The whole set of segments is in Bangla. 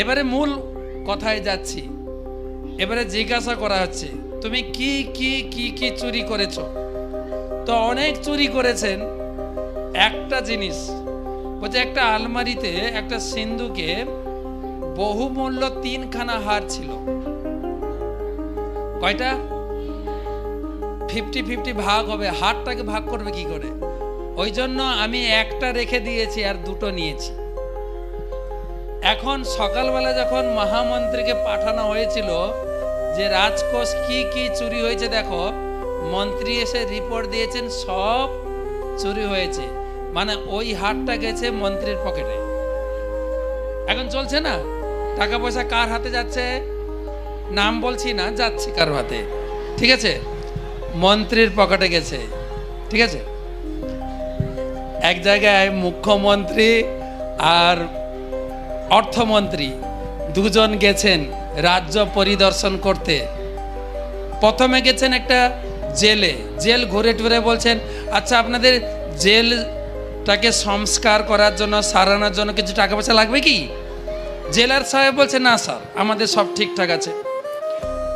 এবারে মূল কথায় যাচ্ছি। এবারে জিজ্ঞাসা করা হচ্ছে তুমি কি কি কি কি চুরি করেছ? তো অনেক চুরি করেছেন। একটা জিনিস বলছে, একটা আলমারিতে একটা সিন্ধুকে বহুমূল্য 3খানা হার ছিল। কয়টা? 50-50 ভাগ হবে। হারটাকে ভাগ করবে কি করে? ওই জন্য আমি একটা রেখে দিয়েছি আর দুটো নিয়েছি। এখন সকালবেলা যখন মহামন্ত্রীকে পাঠানো হয়েছিল যে রাজকোষ কি কি চুরি হয়েছে দেখো, মন্ত্রী এসে রিপোর্ট দিয়েছেন সব চুরি হয়েছে। মানে ওই হারটা গেছে মন্ত্রীর পকেটে। এখন চলছে না, টাকা পয়সা কার হাতে যাচ্ছে? নাম বলছি না, যাচ্ছে কার হাতে? ঠিক আছে, মন্ত্রীর পকেটে গেছে। ঠিক আছে, এক জায়গায় মুখ্যমন্ত্রী আর অর্থমন্ত্রী দুজন গেছেন রাজ্য পরিদর্শন করতে। প্রথমে গেছেন একটা জেলে, জেল ঘুরে টুরে বলছেন, আচ্ছা আপনাদের জেলটাকে সংস্কার করার জন্য, সারানোর জন্য কিছু টাকা পয়সা লাগবে কি? জেলার সাহেব বলছে, না স্যার আমাদের সব ঠিকঠাক আছে।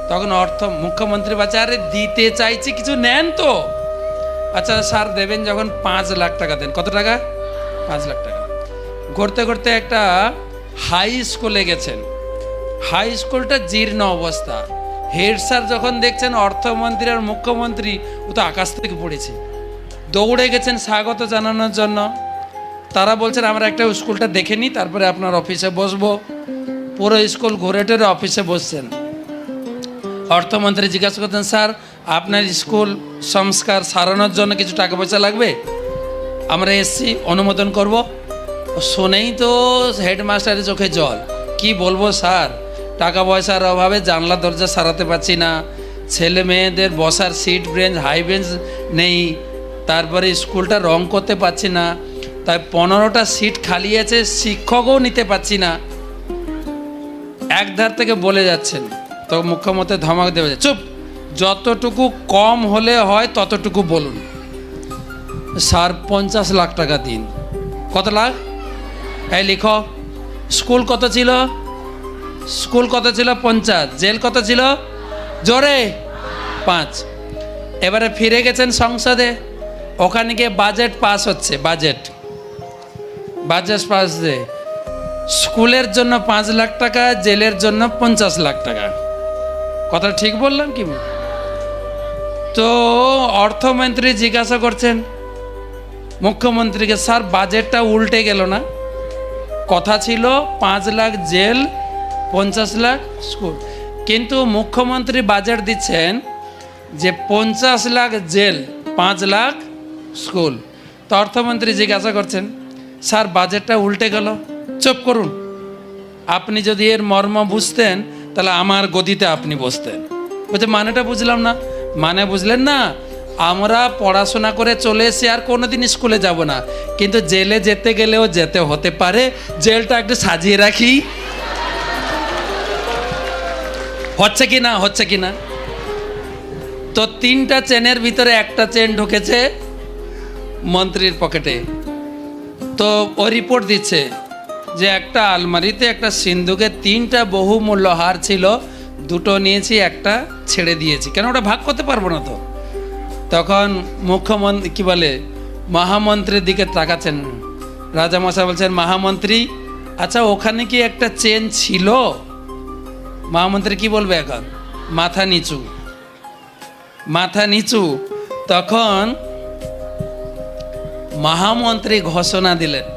তখন মুখ্যমন্ত্রী বলছে, আরে দিতে চাইছি, কিছু নেন তো। আচ্ছা স্যার দেবেন যখন 5 লাখ টাকা দেন। কত টাকা? 5 লাখ টাকা। ঘুরতে ঘুরতে একটা হাই স্কুলে গেছেন। হাই স্কুলটা জীর্ণ অবস্থা। হেড স্যার যখন দেখছেন অর্থমন্ত্রী আর মুখ্যমন্ত্রী, ও তো আকাশ থেকে পড়েছে, দৌড়ে গেছেন স্বাগত জানানোর জন্য। তারা বলছেন আমরা একটা স্কুলটা দেখে নিই, তারপরে আপনার অফিসে বসবো। পুরো স্কুল ঘুরে টুরে অফিসে বসছেন। অর্থমন্ত্রী জিজ্ঞাসা করতেন, স্যার আপনার স্কুল সংস্কার সারানোর জন্য কিছু টাকা পয়সা লাগবে, আমরা এসছি, অনুমোদন করব। শোনেই তো হেডমাস্টারের চোখে জল। কি বলবো স্যার, টাকা পয়সার অভাবে জানলা দরজা সারাতে পারছি না, ছেলে মেয়েদের বসার সিট বেঞ্চ হাই বেঞ্চ নেই, তারপরে স্কুলটা রং করতে পারছি না, তাই 15টা সিট খালি আছে, শিক্ষকও নিতে পারছি না। একধার থেকে বলে যাচ্ছেন, তো মুখ্যমন্ত্রী ধমক দেবে, চুপ, যতটুকু কম হলে হয় ততটুকু বলুন। স্যার 50 লাখ টাকা দিন। কত লাখ? এই লিখো। স্কুল কত ছিল? স্কুল কত ছিল? 50। জেল কত ছিল? জোরে 5। এবারে ফিরে গেছেন সংসদে, ওখানে গিয়ে বাজেট পাস হচ্ছে। বাজেট পাস হচ্ছে। স্কুলের জন্য 5 লাখ টাকা, জেলের জন্য 50 লাখ টাকা। কথা ঠিক বললাম কি? তো অর্থমন্ত্রী জিজ্ঞাসা করছেন মুখ্যমন্ত্রীকে, স্যার বাজেটটা উল্টে গেল না? কথা ছিল 5 লাখ জেল, 50 লাখ স্কুল, কিন্তু মুখ্যমন্ত্রী বাজেট দিচ্ছেন যে 50 লাখ জেল, 5 লাখ স্কুল। তো অর্থমন্ত্রী জিজ্ঞাসা করছেন, স্যার বাজেটটা উল্টে গেল। চুপ করুন, আপনি যদি এর মর্ম বুঝতেন তাহলে আমার গদিতে আপনি বসতেন। বলছে মানেটা বুঝলাম না। মানে বুঝলেন না? আমরা পড়াশোনা করে চলে এসে আর কোনোদিন স্কুলে যাব না, কিন্তু জেলে যেতে গেলেও যেতে হতে পারে, জেলটা একটু সাজিয়ে রাখি। হচ্ছে কি না? হচ্ছে কি না? তো 3টা চেনের ভিতরে একটা চেন ঢুকেছে মন্ত্রীর পকেটে। তো ও রিপোর্ট দিচ্ছে যে একটা আলমারিতে একটা সিন্ধুকে 3টা বহুমূল্য হার ছিল, 2টো নিয়েছি, একটা ছেড়ে দিয়েছি, কেন ওটা ভাগ করতে পারবো না তো। তখন মুখ্যমন্ত্রী কি বলে, মহামন্ত্রীর দিকে তাকাচ্ছেন। রাজামশাই বলছেন, মহামন্ত্রী আচ্ছা ওখানে কি একটা চেন ছিল? মহামন্ত্রী কি বলবে এখন? মাথা নিচু, মাথা নিচু। তখন মহামন্ত্রী ঘোষণা দিলেন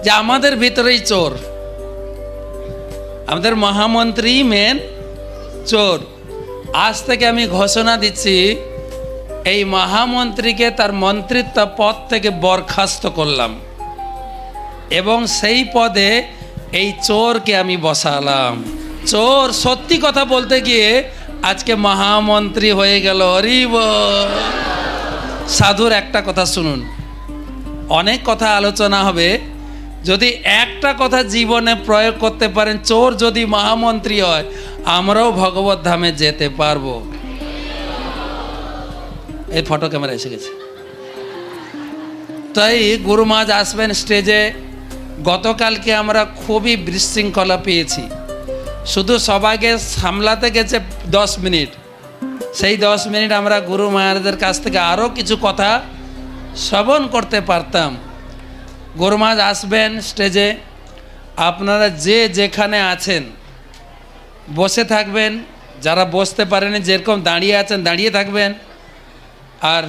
যে আমাদের ভিতরেই চোর, আমাদের মহামন্ত্রী মেন চোর। আজ থেকে আমি ঘোষণা দিচ্ছি, এই মহামন্ত্রীকে তার মন্ত্রিত্ব পদ থেকে বরখাস্ত করলাম এবং সেই পদে এই চোরকে আমি বসালাম। চোর সত্যি কথা বলতে গিয়ে আজকে মহামন্ত্রী হয়ে গেল। হরিব। সাধুর একটা কথা শুনুন, অনেক কথা আলোচনা হবে, যদি একটা কথা জীবনে প্রয়োগ করতে পারেন, চোর যদি মহামন্ত্রী হয়, আমরাও ভগবত ধামে যেতে পারবো। এই ফটো ক্যামেরা এসে গেছে। তাই গুরু মহারাজ আসবেন স্টেজে, গতকালকে আমরা খুবই বিশৃঙ্খলা পেয়েছি। শুধু সবাইকে সামলাতে গেছে 10 মিনিট, সেই 10 মিনিট আমরা গুরু মহারাজদের কাছ থেকে আরও কিছু কথা শ্রবণ করতে পারতাম। গুরু মহারাজ আসবেন স্টেজে, আপনারা যে যেখানে আছেন বসে থাকবেন, যারা বসতে পারেনি যেরকম দাঁড়িয়ে আছেন দাঁড়িয়ে থাকবেন, আর